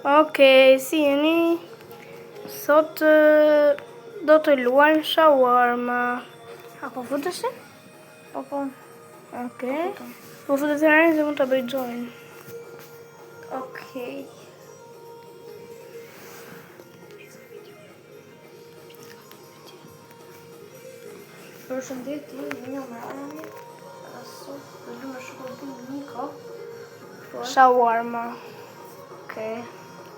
Okej, si jeni? Sot do të luajmë shawarma. A po futesh? Po. Okej. Po futet e rani se mund të bëj join. Okej. Përshëndetje, jam Rani. Sot do të shkojmë Niko. Shawarma. Okej.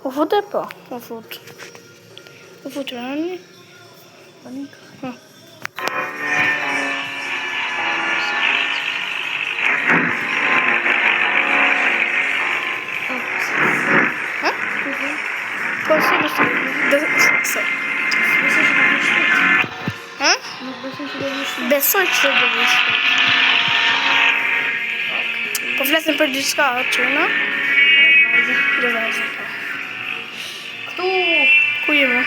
U futet po? U fut. U fut rani? Po Niko. Po si do të Besoj që do vi shpejt. Po flasim për diçka aty, no? Do vazhdim. Këtu. Ku jemi?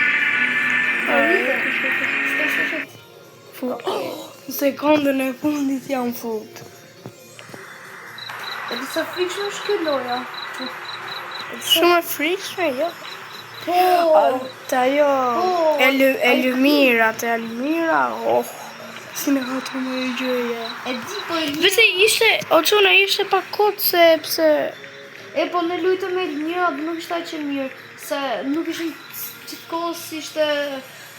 Shpejt. Fut. Në sekondën e fundit jam fut. E disa frikshme është kjo loja. Shumë e frikshme, jo? Po. Ajo, Elmira, si në hatu më i gjëja. E di po e di. Vese ishte pak kot sepse... E po ne lujtëm me Elmira, nuk ishte aq e mirë, se nuk ishin gjithkohës ishte...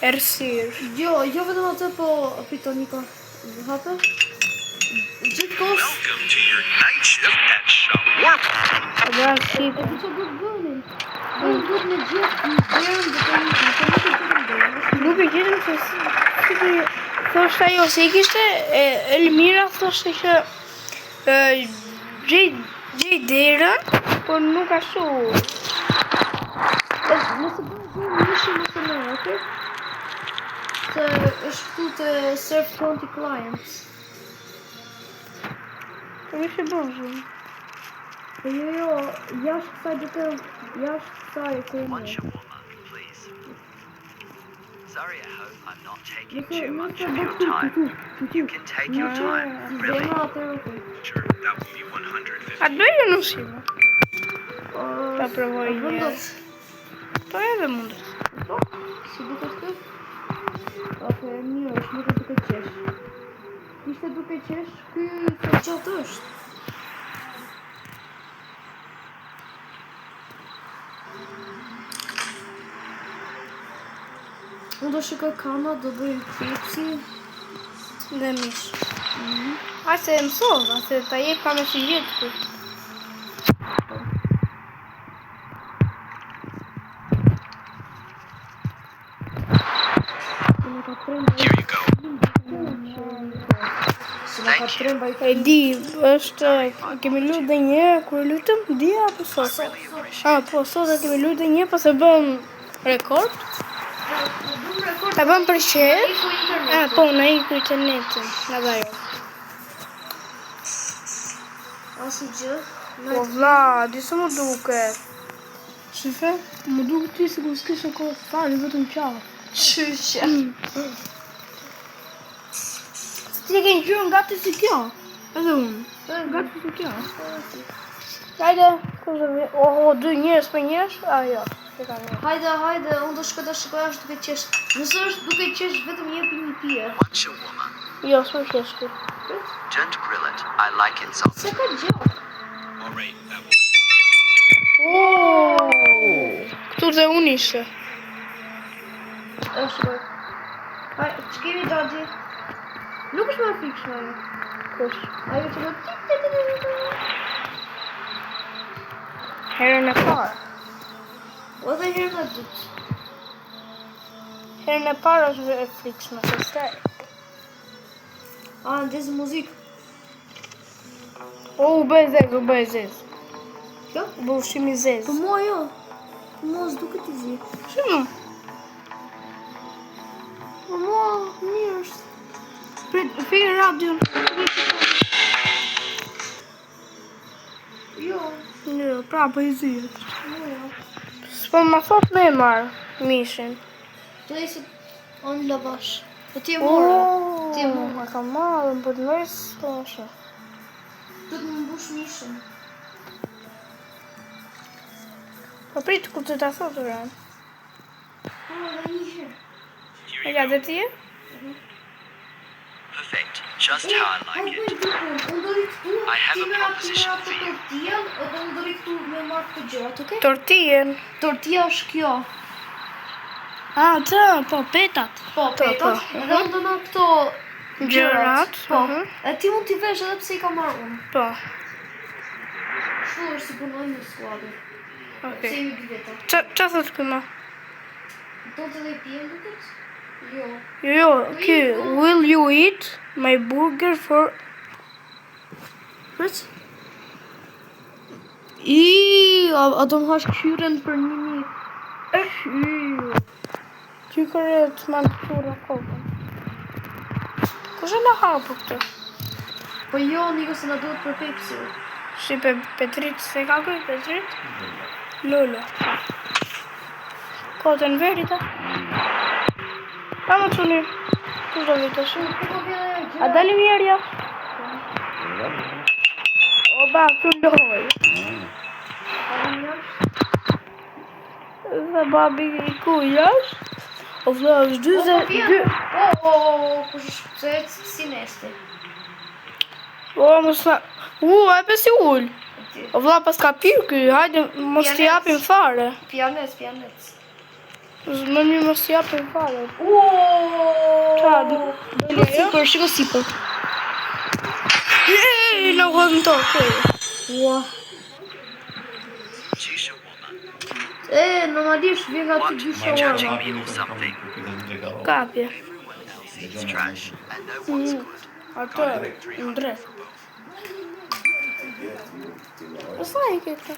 Errësirë. Jo vetëm atë, po pito Niko. Hape? Gjithkohës... Welcome to your night shift at Shawarma. Dhe si... E po që do të bënin? Duhet me gjithë në dherën dhe të një Nuk e gjithëm se si... Thoshtë ajo, se i kishte Elmira, thoshtë që gjej derën, por nuk ashtu. Nëse bënë gjë nëse me, okej? Se është këtu të serve county clients. Po ishte bënë. Po jo, jashtë kësaj do të... Jashtë kësaj e të One shawarma, please. Sorry, I hope I'm not taking too much of your time. You can take your time, really. Sure, that will be 150. A doja në shima? Ta provoj një. Po edhe mundet. Po? Si duke shtë? Oke, mirë është, nuk e duke qesh. Ishte duke qesh, ky se qatë është. Unë do shikoj kana, do bëj pipsi Dhe mish. A se mësova, se ta jep ka me si gjithë për. Here you go. Thank you. E di, është, kemi lutë dhe një, kur lutëm, dia apo sot? Really appreciate Po, sot e kemi lutë dhe një, po se bëm rekord. Ta bëm për qërë? Po, në iku internetin, në bajo. Asi gjë. Po vla, di se më duke. Shife, më duke ti se ku s'kishe kohë të fali, vetëm qafë. Qyshe. Ti e ke një gjyrë nga ti si kjo? Edhe unë. Nga ti si kjo. Hajde, dy njërës për njërës? Jo, se ka një. Hajde, unë do shkoj të shikoj është duke qesh. Nëse është duke qesh, vetëm jepi një pije. one shawarma. Jo, s'më qeshku. Don't grill it. I like it salty. Se ka gjë. All right, that will... Këtu dhe unë ishe. E shkoj. Hajde, që kemi dadji? Nuk është më frikshme ajo. Kush? Ajo që më... Herën e parë. O dhe herën e dytë. Herën e parë është e frikshme, se sej. Ndezë muzikë. U bëj zez. Kjo? U bë ushqim i zez. Po mua jo. Po mua s'duket i zi. Shumë. Po mua mirë është. Fejnë radion. Jo, pra po i zihet. S'po ma thot me e marë mishin. Place it on lavash. Po ti e morë. Ti e morë. Ma ka marë, më për të mërës, po është. Do të më mbush mishin. Po prit ku të ta thotë Ran. Dhe një herë. E ka dhe ti? Perfect. Just how I like it. I have a proposition for you. Unë do rikëtu me marrë këtë gjërat, okay? Tortien. Tortilla është kjo. Të, po, petat. Po, petat. Edhe unë do na këto Gjërat. Po. E ti mund t'i vesh edhe pse i ka marrë unë. Po. Kështu është si punojnë në skuadër. Pse Okej. jemi dy veta. Qa thot këma? Do të dhe i pijem duket? Jo. Jo, ky. Will you eat my burger for... Pret? A do më hash këshyren për 1 mijë. Ty kërë të manë këtura kokën. Kushe në hapu këtë? Po jo, Niko, se na duhet për Pepsi. Si Petrit, se ka kërë Petrit? Lolo. Kotën verita? Pa më të një. Kush do vitë shumë? A dalim njerja? O ba, këtu loj. Dhe babi i ku jash? O vla, është 22. Kush është si neste? O, mos na... e pe si ull. O vla, pas ka pirë ky, hajde, mos t'i japim fare. Pianet. Më një mos t'i japim fare. Qa, Shiko sipër, shiko sipër. Jej, në vëdë në tokë. Ua. Shisha woman. Normalisht vjen nga What? të dy You judging shawarma. me or something? Kapje. Everyone else eats trash, and no one's good. Atë, në drejt. Sa i këtë?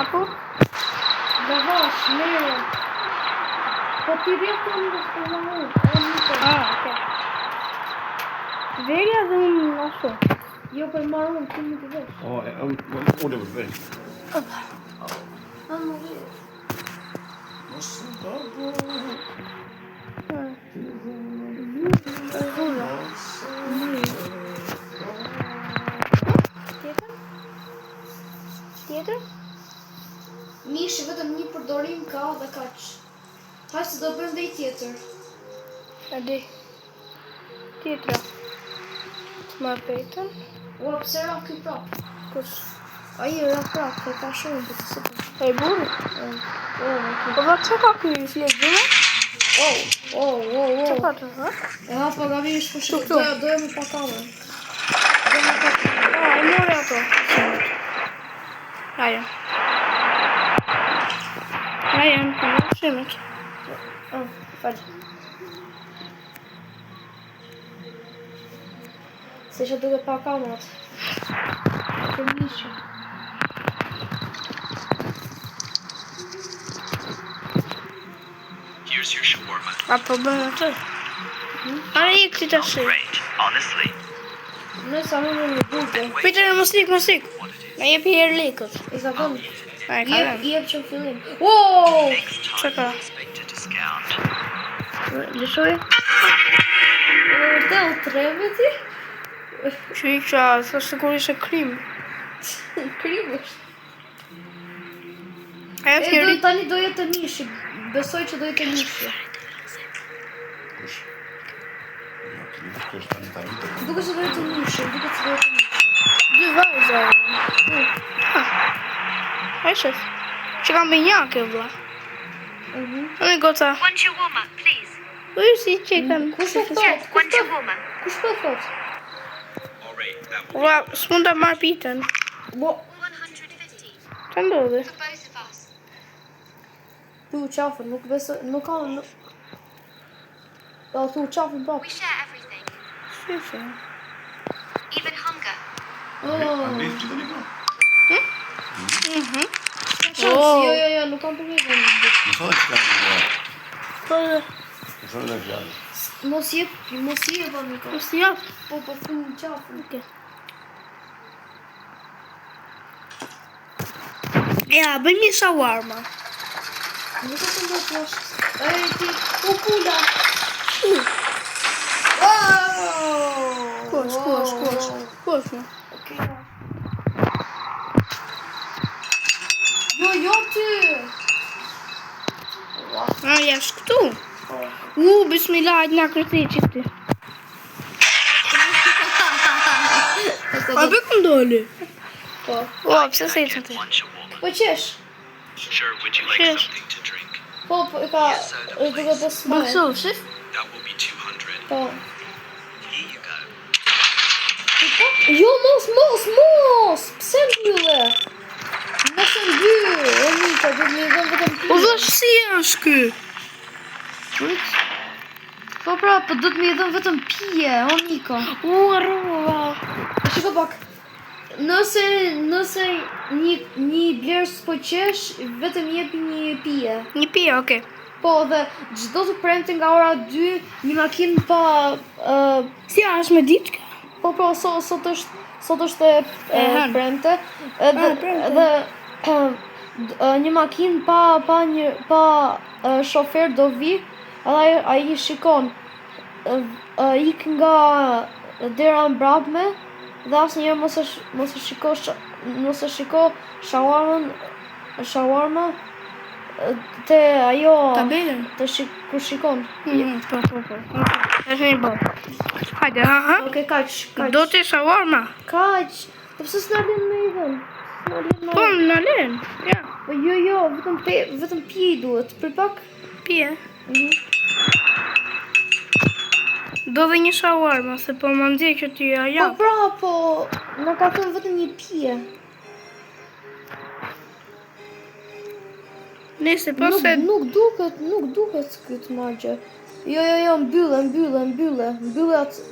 Apo? Dhe vash, mere. Po ti vjen të një të më Okej. Verja dhe unë në ashtu. Jo, për marrë unë, ti më të vesh. Det var väl. Më vjen. Tjetër? Mishi vetëm një përdorim ka dhe kaq. Hajde se do bëjmë dhe i tjetër. E di. Tjetra. Të marrë pejtën. Ua, pse ra ky prap? Kush? Ai ra prap, e ka shumë për të sipër. E burë? Po dhe që ka ky flet dhime? Që ka të ha? E hapa gabish për shumë. Këtu. Do e më pa kamerë. E mori ato. Ajo. Në shimet. Falë. Se që duke pa kamerat. Të mishë. Here's your shawarma. A po bënë atë? Are i këti të shi. Great, honestly. Nësa më në burger. Peter, mos lik. What it is. Me jepi herë likët. I ka dhënë. A e ka Jep dhe. që në fillim. Wow! Next time, Çeka. expect a discount. Lëshoj? Vërtet u treve ti? Që i qa, thë sigur ishe krim. Krim është. Ajo thjeri. Tani do jetë mishi. Besoj që do jetë mishi. Duke që do jetë mishi. Dy vajza. A shef. Që kam bënjake, vla. Në gota. One shawarma, please. Ujë si që kam. Kush po Yes, thot? one shawarma. Kush po thot? All right, that Vla, s'mund të marrë pitën. Bo, 150 Që ndodhe? for both of us. thu qafën, nuk besoj, nuk ka, do thu qafën We pak. share everything, Shifë. even hunger. Jo, nuk kam përgjë. Po, Mos jep, do Niko. mos t'i japë. Po thu qafën. Okej. Ja, bëjmë një shawarma. Nuk e të ndo poshtë. Ti, pula. Kosh. Jo ty. Jash këtu. Bismillah, hajde na kërthi çifti. A be ku ndoli? Po. Pse se i Get të lunch a woman. Po qesh. Sure, would you like Yes. something to drink? Po, e ka është duke të smaj. Bëkso, shif? That will be 200. Po. Here you go. Jo, mos! Pse mbylle? Nëse mbyll, o Nika, do të më dhënë vetëm Po pije. dhe si është ky? Po pra, po do të më dhënë vetëm pije, o Nika. Arrova. Shiko pak. Nëse një blerë s'po qesh, vetëm jepi një pije. Një pije, okay. Po, dhe çdo të premte nga ora 2, një makinë pa Si është me ditë kjo? po, sot është e hënë. premte. premte. Dhe një makinë pa shofer do vi, edhe ai shikon ik nga dera mbrapme dhe asnjëherë mos e shiko shawarma te ajo Tabelën. kur shikon. Po. Është një bot. Hajde, ha. Okej, kaq. Do të shawarma. Kaq. Po pse s'na lën me i dhën? Po, në len. Ja, Po jo, vetëm pije i duhet. Për pak. pije. Do dhe një shawarma, se po më ndje që ty Po ja. pra, po na ka thënë vetëm një pije. Nese, po se... Nuk duket këtë magje. Jo, mbylle atë.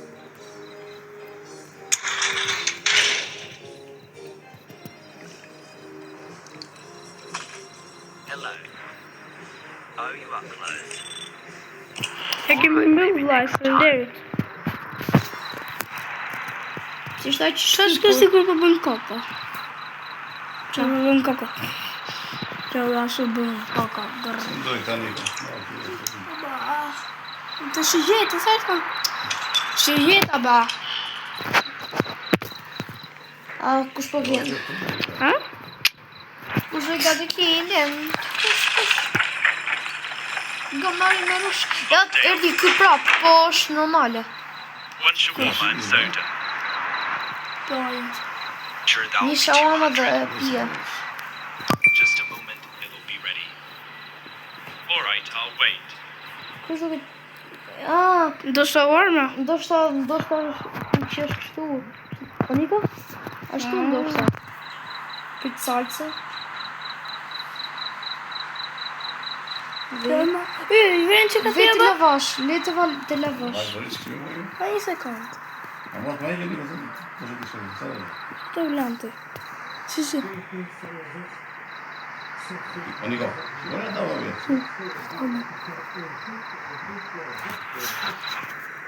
Hello. Oh, you are close. E kemi mbyll vlaj, së nderit. Si shtaj që Qa shkë sigur po bën koka? Qa po bën koka? Qa dhe ashtu bën koka. Doj tani. Të shigjetë, sa shkën? Shigjeta ba. A kush po vjen? Ha? Kush e gati kindem? Nga marri me rush. Ja, erdi ky prap, po është normale. One shawarma and soda. Sure, that will Një be shawarma 200. dhe pije. Just a moment, it'll be ready. All right, I'll wait. Kush do të... Ah, Do shawarma? ndoshta që është kështu. Anika? Ashtu ndoshta. Këtë salsa. Vjen që ka Vetë tjeba? lavash, le të lavash. Vazhdoj shkrim. Pa një sekund. Ama më e keni vetëm po të shkrim. Të vlaante. Si. Aniko. Ora da vjen.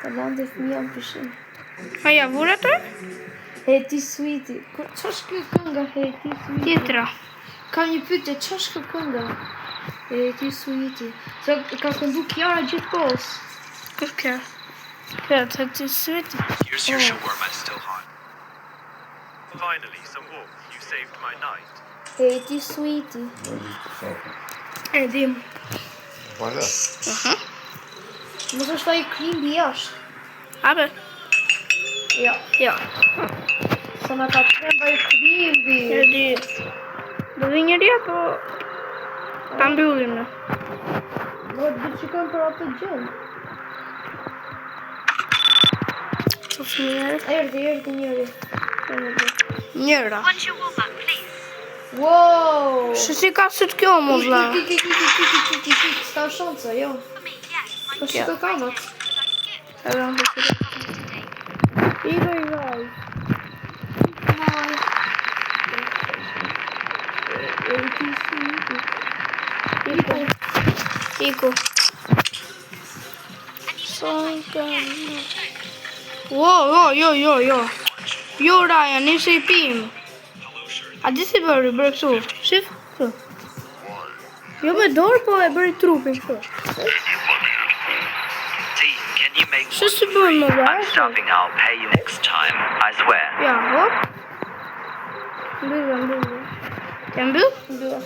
Të lande fëmija në pëshim. A ja vura të? Heti Sweeti. Qa është kjo kënga Heti Sweeti? Tjetra. Kam një pyetje, qa është kjo kënga? Heti Sweeti. Se ka këndu Kiara gjithë kohës. Kështë kjo? Kjo të të sëti. Here's your shawarma still hot. Finally, some warmth. You saved my night. Heti Sweeti. E dim. Vale. Mos është ai klimbi jashtë. Abe? Ja. Ja. Sa na ka tremba i klimbi. E di. Do dhe njëri apo... Ta mbyllim në. Do të shikojmë për atë gjën. Që fëmijër? Erdi njëri. Njëra. One shawarma, please. Wow! Shë si ka sëtë kjo, mo vla. S'ka shanse, jo. For me, yes. Po shiko kamat. E dhe në të sëtë. I vaj. Iku. Wow, jo. Jo, Ryan, nisë i pim. A di si bërë këtu? Shif? Këtu. Jo me dorë, po e bëri trupin këtu. Team, can you make Shë si one bërë free? më I'm bërë? stopping. I'll pay you next time. I swear. Ja, hop. Mbyllë. Ke mbyll? Mbylla.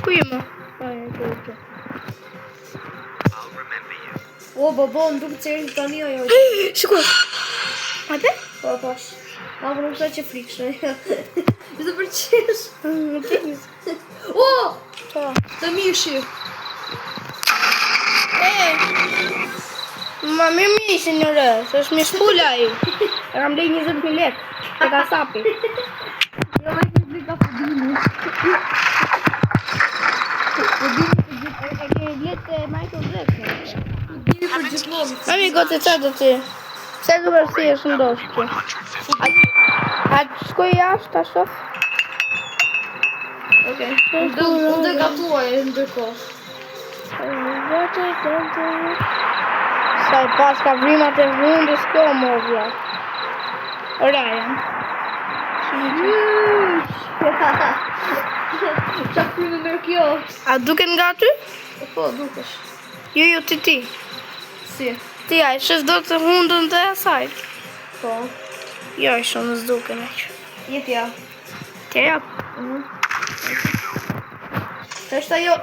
Ku je më? Ai, këtu. I'll remember you. O, babo, më duket se erdhi tani ajo. Shiko. Hajde? Po, pash. Më nuk sa që frikshë. Ju të përqesh. Më tikis. O! Po. Të mishi. Ma mirë mishi një rë, se është mi shpulla i. E kam lej 20.000 lek. E ka sapi. Jo, me këtë blika Pudini. E keni letë e Michael Jackson. Pudini për gjithmonë. Mami, gote qa do ti? Pse du vërsi e shëndosh ti? 150. A shkoj jashtë, ta shof? Okej. Unë dhe gatuaj ndërkohë. Sa i pas ka vrimat e hundës kjo më vla. Ryan. Qa frymë mërë kjo? A duken nga ty? Po, dukesh. Jo, ti. Si? Ti a i shës do të hundën dhe asaj. Po. Jo, i shumë s'duken e që. Jepja. Tja jap. Është ajo.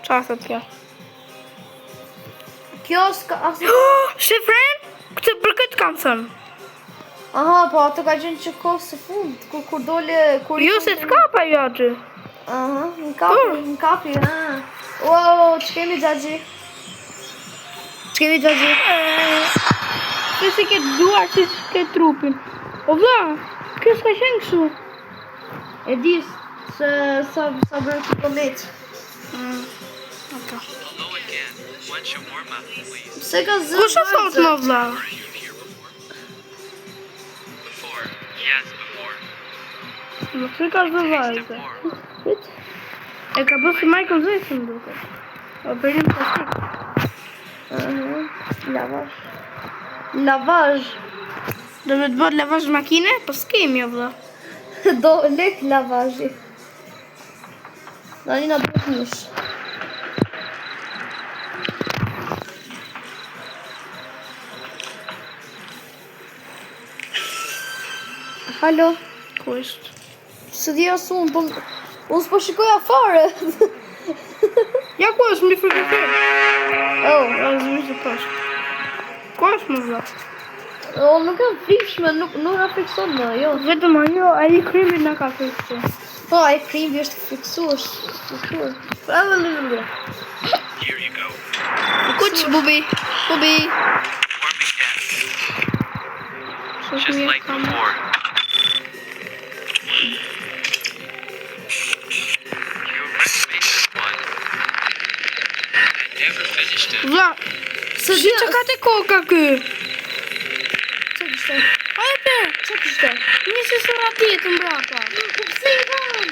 Qa thot kjo? Kjo s'ka asë... Shifren? Për këtë kam thënë. Aha, po ato ka qenë që kohë së fund. Kur dole... Jo, se t'kapa jo aty. Aha, në kapi, ha. O, që kemi gjaxhi? Se si ke duar, si ke trupin. O vla, kjo s'ka qenë kështu. E di se sa bërë kilomet. Ata. Hello again. One shawarma, please. Pse ka zë? Kusha thot më vla? Were you here before? Yes, before. Më që ka zë Taste it vajze. more. E ka bërë si Michael Jackson duke. O përim plastik. Lavaj. Do me të bërë lavazh makine? Po s'kemi jo vla. Do lek lavazhi. Dani na duhet mush. Halo. Ku ishtë? Së di as unë, po... Unë s'po shikoja fare. Ja ku është më frikëfër? Oh, Ja zëmi të pashtë. Ku është më vla? o, nuk e frikshme, nuk na frikson më, jo. Vetëm ajo, a i krimi nga ka frikëfër. Po, ai krimi është fiksuar. Here you go. Kuç, bubi? Bubi? Warming gas. Just like before. You already made this one. I never finished it. Vla, Së si që ka të koka kë? Çe kishte? Hajde, Çe kishte? nisi sura tjetë mbrapa. Pse i vam?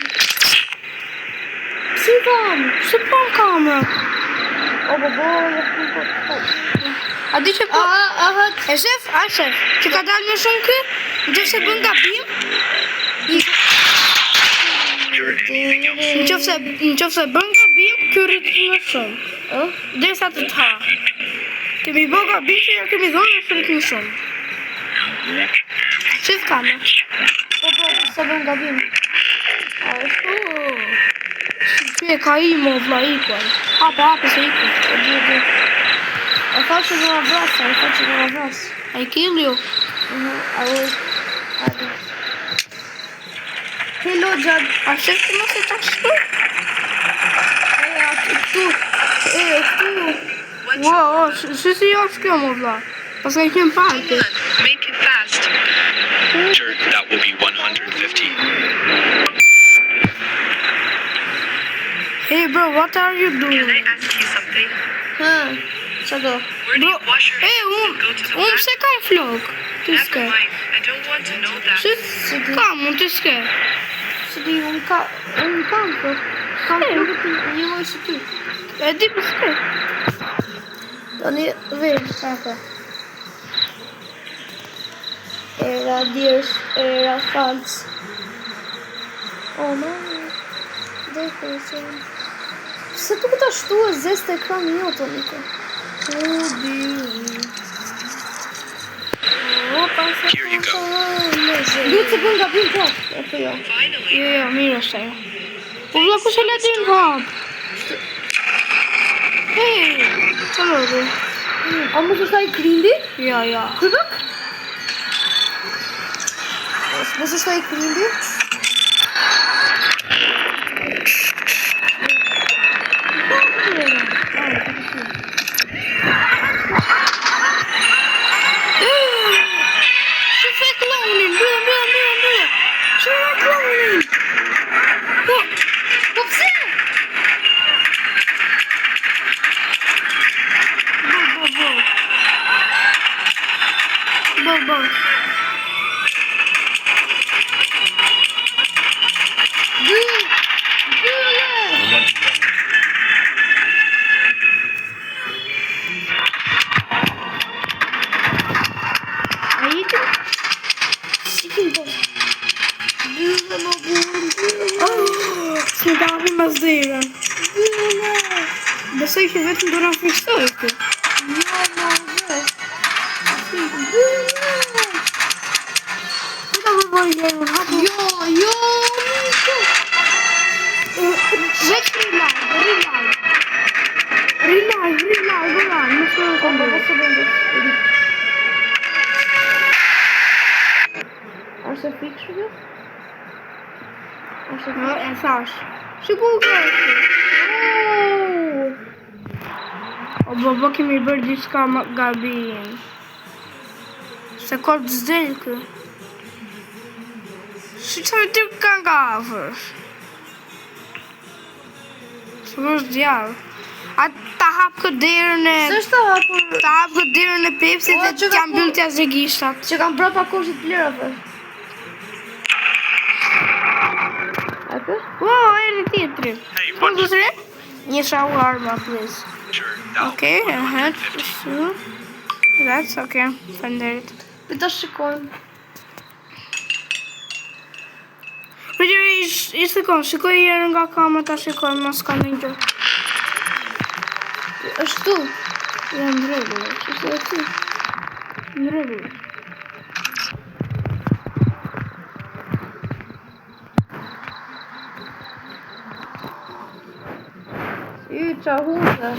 Pse i vam? Se po në kamera. O, bobo, A di që po... aha, E shef, që ka dalë më shumë kë, në që se bën gabim, në që se bën gabim, kë rritë më shumë. Derisa të ta. Kemi bë gabim që ja kemi dhonë në rritë më shumë. Shef kamë. po, sa bën gabim. Që e ka i më vla ikon. Hape se ikon. E tha që do na vras, A i kill ju. Hello, Gjad. A shef të mos e ta shtu? Këtu. Wow, si jo është kjo më vla. Pas ka i qenë party. Make it fast. Sure, that will be 150. Hey bro, what are you Can doing? I ask you something? Qa do? Where do you wash your hands? Go to the Unë pse kam flok? Të Never s'ke. mind. I don't want to know that. Pse kam, unë të s'ke. Që di, unë kam, po. Kam flokët një loj së ty. E di për s'ke. Tani, vej, ka. Era diers, era falc. O, ma. Dhe kërëse. Se tu këta shtu e zeste ekrani jo të niko. Here you go. Duhet të bën gabim kot, apo jo? Finally. Jo, mirë është ajo. Po vëlla kush e leti në hap? Hey, çfarë do? A mos është ai krindi? Ja. Kërdak? Mos është ai krindi? Çu fek klonin, mbyll. Çu klonin? Po pse? Bo. Se davi mas dera. Besoj që vetëm do na fiksoj këtu. Është fiksh kjo? E thash. Shikoj këtë. O baba kemi bërë diçka gabim. Se kod zdel kë. Si që të kanë gafësh? Së është djallë. A ta hapë këtë derën e... S'është ta hapur Ta hapë këtë derën e Pepsi dhe që t'ja mbyll t'ja zegishtat. që kam brapa koshit plerave. Apo? Wow, e në tjetëri. Hey, Po what? të të re? Një shawarma, please. Sure, that'll Okay, be That's okay. Faleminderit. Po ta shikojmë. I shikoj herë nga kamera ta shikoj, mos ka ndonjë gjë. Është tu. Jam në rregull, është aty. Në rregull. Çahunde.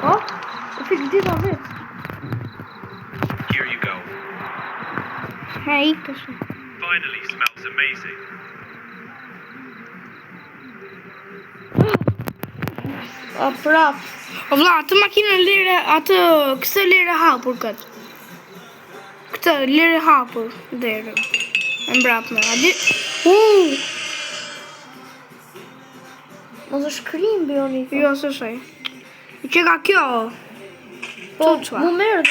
Oh, eu fico de novo. Here you go. Hey, kështu. Finally smells amazing. A prap. O vlla, atë makinën lere, këtë lere hapur këtë. Këtë lere hapur derën. E mbrapme. A di? Mos është krimbi oni. Jo, s'është ai. Që ka kjo? Po, Çuçua. mu merr.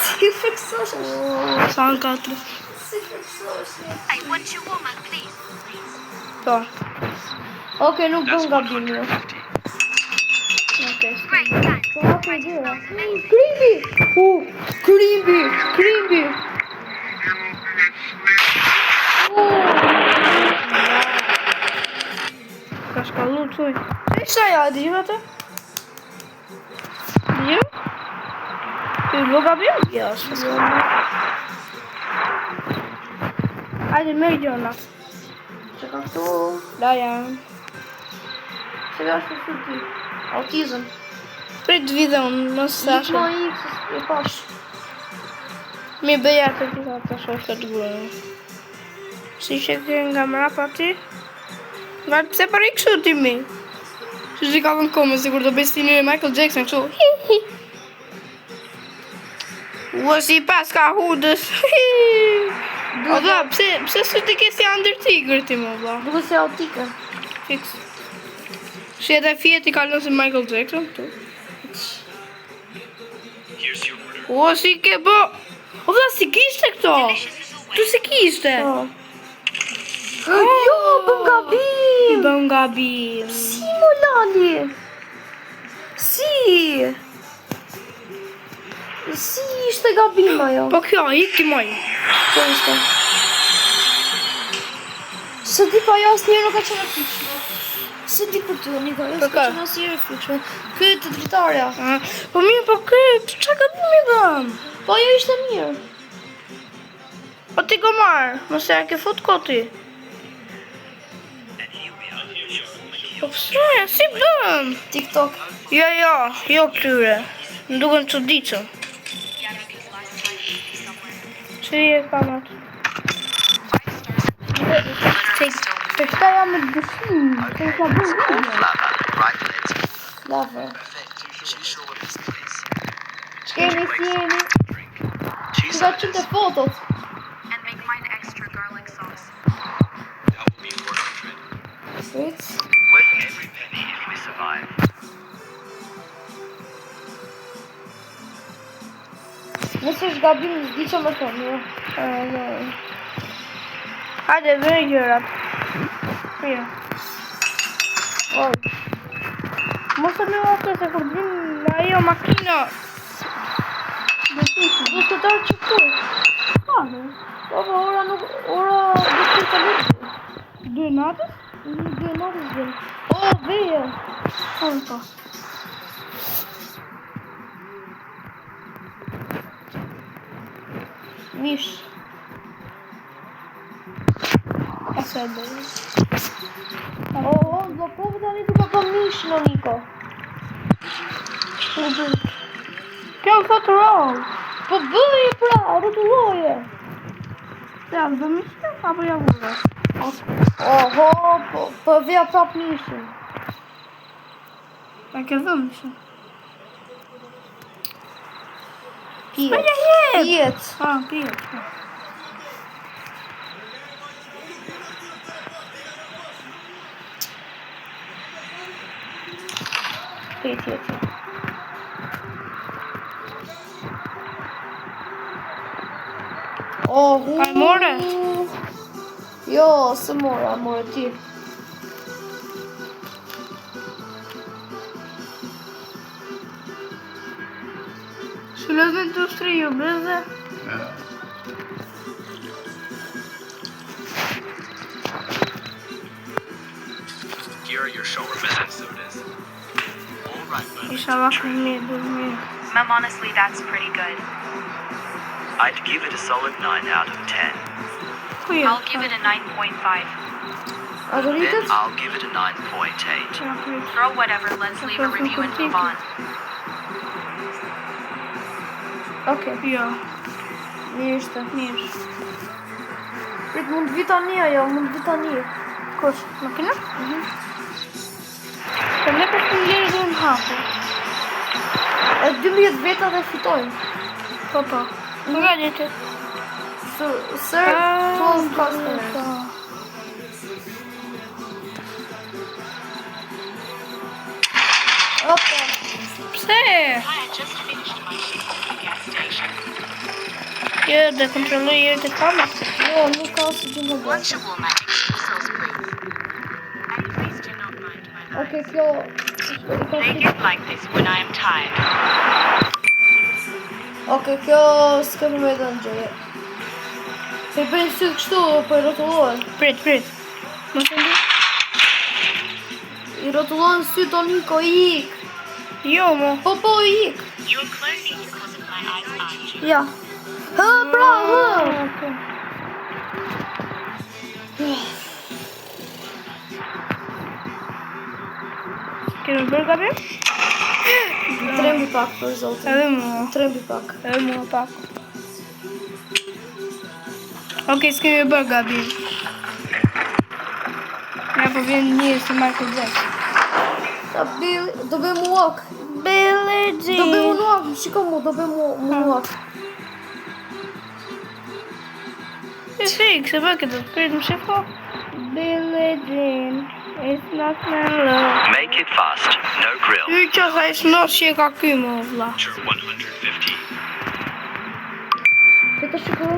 Si fiksosh? Sa në katër. Si fiksosh? I want you woman, please. Po. Okej, nuk That's bën gabim jo. 150. Okej. Great, thanks. Po, okej, gjëra. Krimbi! Krimbi! Ka shkallu çuj. E sa ja di atë? Jo? Ti lo gabim? Jo, s'ka. Hajde merr gjonat. Që ka këtu? Da janë. Që ka është të ti? Autizëm. Prit videon, mos sash. Ikma X e pash. Mi bëja të gjitha të shoh këtë gurën. Si që të nga mrapa ti? Nga pse për i kështu ti mi? Që që ka vënë kome, si kur do besti një Michael Jackson kështu. Ua si pas ka hudës. O da, pse së ti ke si Undertaker ti më vla? Duke si autike. Fix. Shi edhe fjet i kalon si Michael Jackson këtu. Here's your order. O si ke bë. O vla si kishte këto? Tu si kishte? Jo, bëm gabim! Bëm gabim. Si mo lali? Si? Si ishte gabim ajo? Po kjo, ik ti moj. Kjo ishte. Se di pa jo asnjëherë nuk ka qenë e frikshme. Se di për ty, Niko, jo s'ka qenë asnjëherë e frikshme. Ky të dritarja. Po mirë, po këtë, qa gabimi kam? Po ajo ishte mirë. Po ti go marë, mëse e ke fut koti. Po pse, si bëm? TikTok. Jo këtyre. Më duken çuditshëm. Që e kam atë? Se këta jam me dyshim. Se ka bërë Small video. flapper, right lid. Lava. Perfect. Too short, please. Kemi si jemi. Two Që ka qëtë fotot. And make mine extra garlic sauce. That will be 400. Sweet. Worth every penny if we survive. Nëse është gabim, s'di që më thëmë, jo. Hajde, vërë gjërat. Mirë. Oj. Mos e me vakë se kur vim me ajo makina. Do të tërë që kur. Pane? Po, ora nuk... Ora... Do të të lëgjë. 2 natës? 2 natës dhe. O, veje. Pane po. Mish. Asa e bërë. O, blokove tani duka po mish në Niko. Kjo më thotë roll. Po bëje pra, rrotulloje. Ja, dhe mishë, apo ja vërë. Oho, po veja prap mishin. A ke dhëmë mishë. Pijet. Pijet. Pijet. Pijet. Oh, A e more? Jo, se mora, more ti. Shulezën industri ju bëzë. Ja. Here are your shawarmas and sodas. All right, well, Isha vakë mirë, mirë. Mom, honestly, that's pretty good. I'd give it a solid 9 out of 10. Ku je? I'll give it a 9.5. A do Then rritet? I'll give it a 9.8. Ja, kryt. Throw whatever, let's leave a review and move on. Okej, Jo, mirë ishte. mirë. Prit, mund vi tani ajo, mund vi tani. Kush, makina? Se me për të njërë dhe në hapë. E 12 veta dhe fitojnë. Po. Më nga jetë. Sir, close customers. Opa. Pse? I just finished my shift at the gas station. Jo, dhe kontrolloj jërë të kama. Jo, nuk ka si që më bërë. One shawarma, extra sauce, please. And please do not mind my life. Okej, kjo... They get like this when I am tired. Okej, kjo s'ke për me dhe në gjeje. Se i bëjnë sy kështu, po i rotullohen. Prit. Më të ndi? I rotullohen sy të Niko, i ik. Jo, mo. Po, i ik. You're closing because of my eyes, aren't you? Ja. Hë, pra, hë. Okej. Kemi bërë gabim? Trembi pak për zotin. Edhe mua. Trembi pak. Edhe mua pak. Okej, s'kemi bërë gabim. Ja, po vjen njërë si Michael Jackson. Ta Billy, do bëjmë walk. Billie Do bëjmë Jean. walk, shiko mu, do bëjmë walk. E fik, se bërë këtë, kërët më shifo. Billie Jean, it's not my love. Make it fast, no grill. Ju që sa i snos që e ka ky më vla. Sure, 150. Këtë shiko.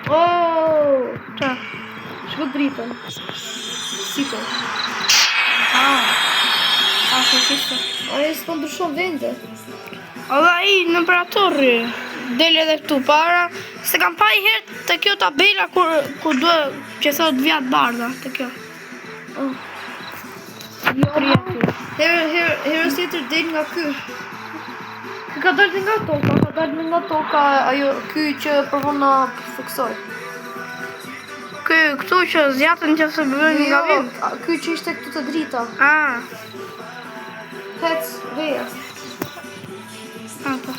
Oh, Qa? Shko dritën. Sipër. Ashtë qështë. Ajo s'po ndryshon vende. Edhe ai në operatorri del edhe këtu para, se kam pa i herë të kjo tabela ku duhet që thot vjat bardha të kjo. Jo, herës tjetër del nga ky. Ky ka dalë nga toka, ajo ky që provon na fiksoj. Këtu që zjatën që se bëjnë nga vim. Ky që ishte këtu të drita. Hec, veja. Po.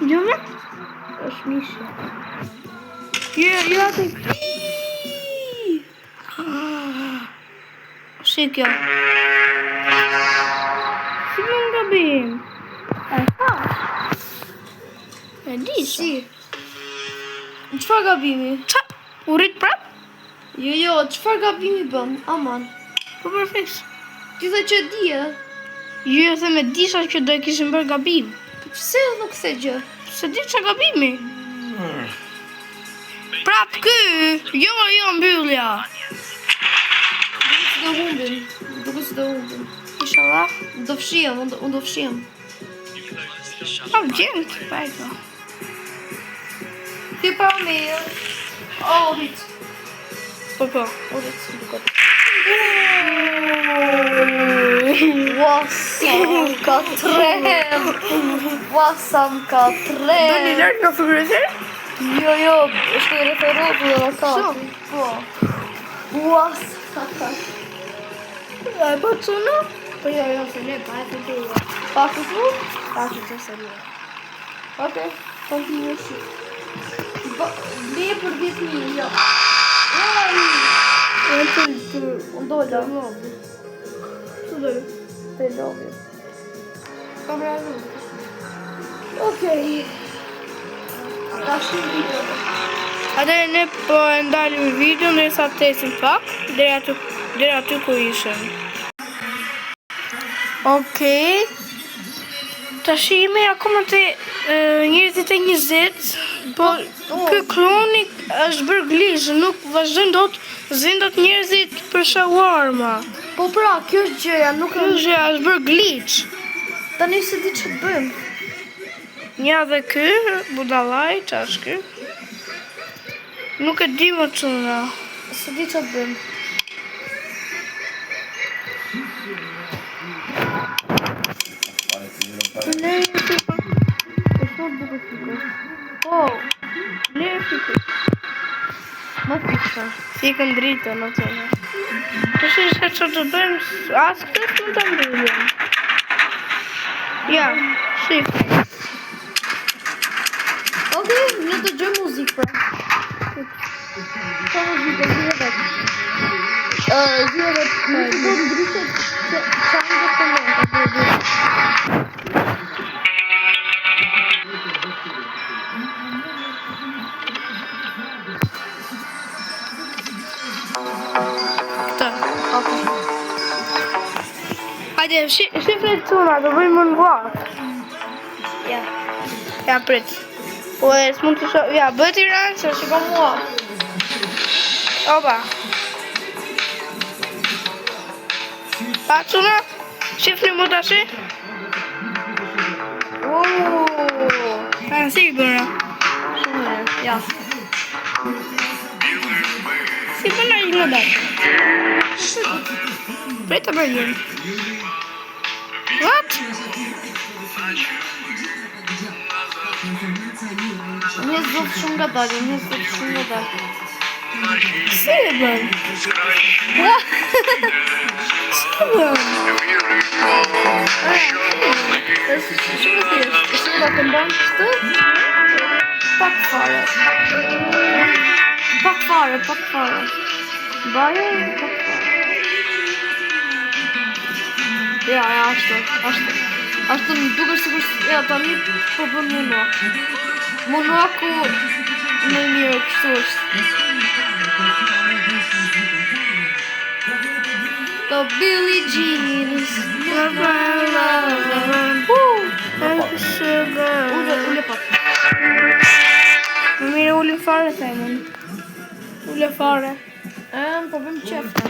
Gjëme? Është mishë. Jo atë. Si kjo? Si më ngabim? E di Si? Çfarë gabimi? Qa? U rrit prap? Jo, çfarë gabimi bën? Aman. Po perfekt. Ti dhe që dije? Jo them e disha që do e kishim bërë gabim. Pse nuk the gjë? Se di qa gabimi? Prap ky! Jo mbyllja! Duke si do humbim. Inshallah. Unë do fshihem. Gjend, pa e ka. Ti pa me. Orit. Po. Orit, duket. Wasam ka trem. Do një lërë nga figurëse? Jo, është i referotu dhe rakati. Po. Wasam. E po të në? Po jo, se ne, pa e të të uve. Pa të tu? Pa të të se një. Oke, continue shi. Be për 10.000, jo. Unë dolla. Që dojë? Te lovi. Kam radu. Okej. Ta shumë video. Atëre ne po e ndalim video në sa të tesim pak, deri aty ku ishëm. Okej. Tash jemi akoma te njerëzit e 20, po ky kloni është bërë glitch, nuk vazhdojnë dot zindat njerëzit për shawarma. Po pra, kjo është gjëja, nuk Kjo gjë është bërë glitch. tani se di ç'të bëjmë. Nja dhe ky, budallaj, qash ky. Nuk e di më çuna. Se di ç'të bëjmë. Oh, le fiku. Më fiksa. Fikën dritën në të në. Të shishë që të bëjmë, asë këtë më të mbyllim. Ja, shikë. Okej, ne do gjë muzikë pra. Ka muzikë, zhjë vetë. Zhjë vetë, nuk do ndryshe që qanë dhe të mënë, ka të Hajde, shifre të tuna, do bëjmë më në vlak. Ja, prit. Po e s'mund të shoh, ja, bëhet i rënë, se shiko mua. Opa. Pa tuna, shifre mu të shi. Si bëra. shumë, ja. Si bëna i në dakë. Prit të bërgjën. What? Një zot shumë nga dalë, Si e bën? Si e bën? Shumë thjesht, shumë nga të mbanë kështu. Pak fare. Baje, pak fare. Ja, ashtu. Ashtu më duke sikur ja tani po bën mua. Monaku më mirë kështu është. The Billie Jeans. ule fare. Po bëjmë qefte.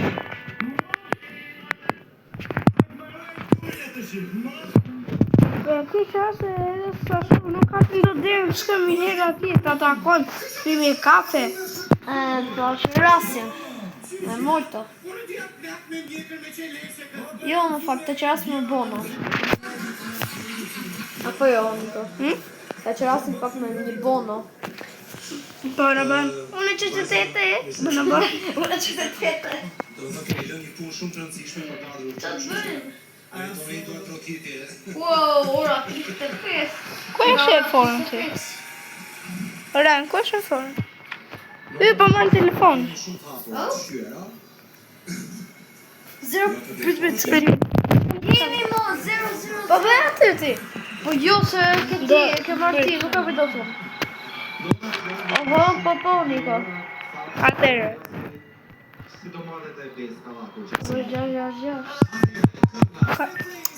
Kisha se edhe sa shumë nuk ka të ndodherë shkëm I herë atje të atakon pimi kafe. Po që rasim. Me molto. Jo, në fakt, të qerasim me bono. Apo jo, Niko? Të qerasim pak me një bono. Bëna bën. Unë që të tete. Bëna bën. Unë që të tete. Do të thotë lënë një punë shumë të rëndësishme për kadrën. Qa të bëjmë? Ai do të duhet trokitje. Wow, ora 35. Ku e sheforën ti? Ren, ku e sheforën? Ju po marrë telefon. Shumë të hapur. Shqyera. Zero, prit. Jemi mo, 0-0. Po bëj aty ti. Po jo, se ke marrë ti, nuk ka vidotur. Po, Niko. Atëre. Si do marrë të pjesë kavaku. Po, 6.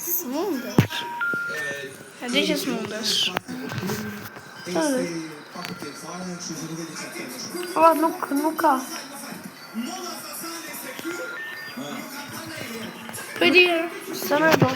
S'mundesh. E di që s'mundesh. Nuk ka. Po di. Së në do.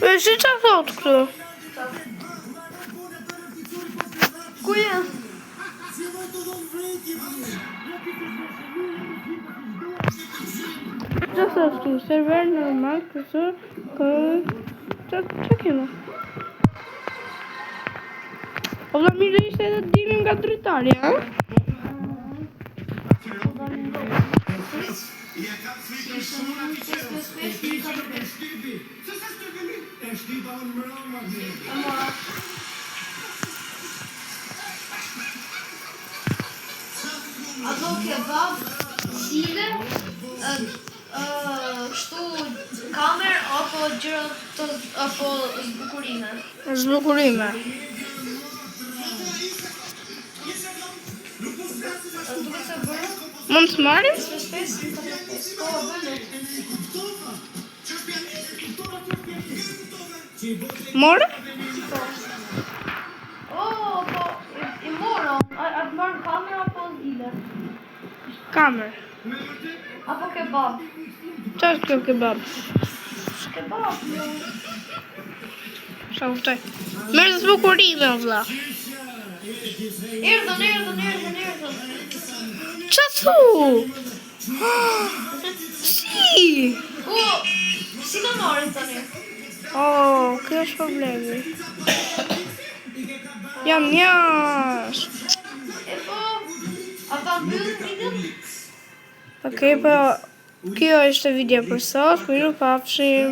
Po si qa thot këtu? Ku je? Qa thot këtu? Server normal, këtu, qa kema? O vla mirë ishte edhe dimin nga dritari, ha? Ato kebab, sile, kështu kamer apo gjëra apo zbukurime. Zbukurime. Duke se bërë? Mund të marim? Po, bëne. Morë? Po, I mora. A të marrë kamer apo zile? Kamer. Apo kebab? Qa është kjo kebab? Kebab, jo. Qa kuptoj? Merë zbukurime, o vla. Erdhën. Qa thu? Si? Si do marrin tani? Kjo është problemi. Jam njash. Po, ata mbyllin videon? Okej, po kjo është video për sot. Miru pafshim.